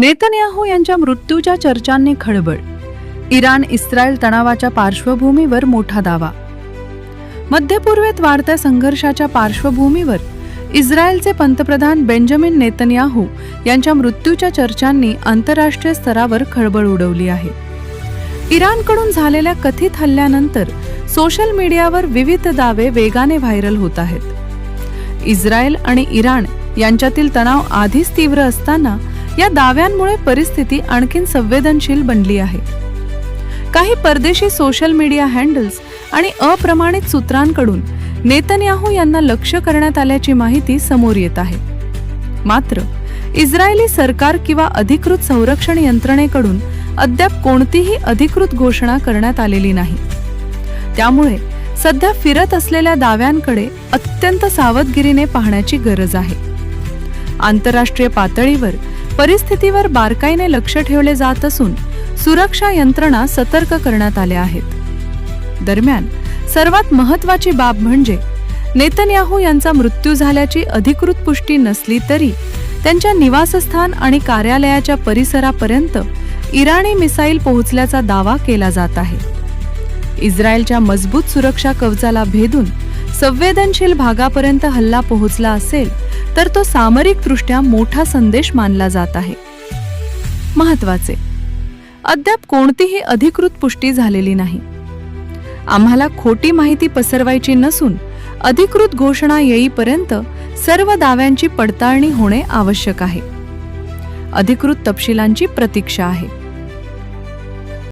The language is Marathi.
नेतन्याहू यांच्या मृत्यूच्या चर्चांनी खळबळ. इराण इस्रायल तणावाच्या पार्श्वभूमीवर मोठा दावा. मध्य पूर्वेत वाढत्या संघर्षाच्या पार्श्वभूमीवर इस्रायलचे पंतप्रधान बेंजामिन नेतन्याहू यांच्या मृत्यूच्या चर्चांनी आंतरराष्ट्रीय स्तरावर खळबळ उडवली आहे. इराणकडून झालेल्या कथित हल्ल्यानंतर सोशल मीडियावर विविध दावे वेगाने व्हायरल होत आहेत. इस्रायल आणि इराण यांच्यातील तणाव आधीच तीव्र असताना या दाव्यांमुळे परिस्थिती आणखीन संवेदनशील बनली आहे. काही परदेशी सोशल मीडिया हँडल्स आणि अप्रमाणित सूत्रांकडून नेतन्याहू यांना लक्ष्य करण्यात आल्याची माहिती समोर येत आहे. मात्र इस्रायली सरकार किंवा अधिकृत संरक्षण यंत्रणेकडून अद्याप कोणतीही अधिकृत घोषणा करण्यात आलेली नाही. त्यामुळे सध्या फिरत असलेल्या दाव्यांकडे अत्यंत सावधगिरीने पाहण्याची गरज आहे. आंतरराष्ट्रीय पातळीवर परिस्थितीवर बारकाईने लक्ष ठेवले जात असून सुरक्षा यंत्रणा सतर्क करण्यात आल्या आहेत. दरम्यान सर्वात महत्त्वाची बाब म्हणजे नेतन्याहू यांचा मृत्यू झाल्याची अधिकृत पुष्टी नसली तरी त्यांच्या निवासस्थान आणि कार्यालयाच्या परिसरापर्यंत इराणी मिसाईल पोहोचल्याचा दावा केला जात आहे. इस्रायलच्या मजबूत सुरक्षा कवचाला भेदून संवेदनशील भागापर्यंत हल्ला पोहोचला असेल तर तो सामरिकदृष्ट्या मोठा संदेश मानला जात आहे. महत्त्वाचे, अद्याप कोणतीही अधिकृत पुष्टी झालेली नाही. आम्हाला खोटी माहिती पसरवायची नसून अधिकृत घोषणा येईपर्यंत सर्व दाव्यांची पडताळणी होणे आवश्यक आहे. अधिकृत तपशिलांची प्रतीक्षा आहे.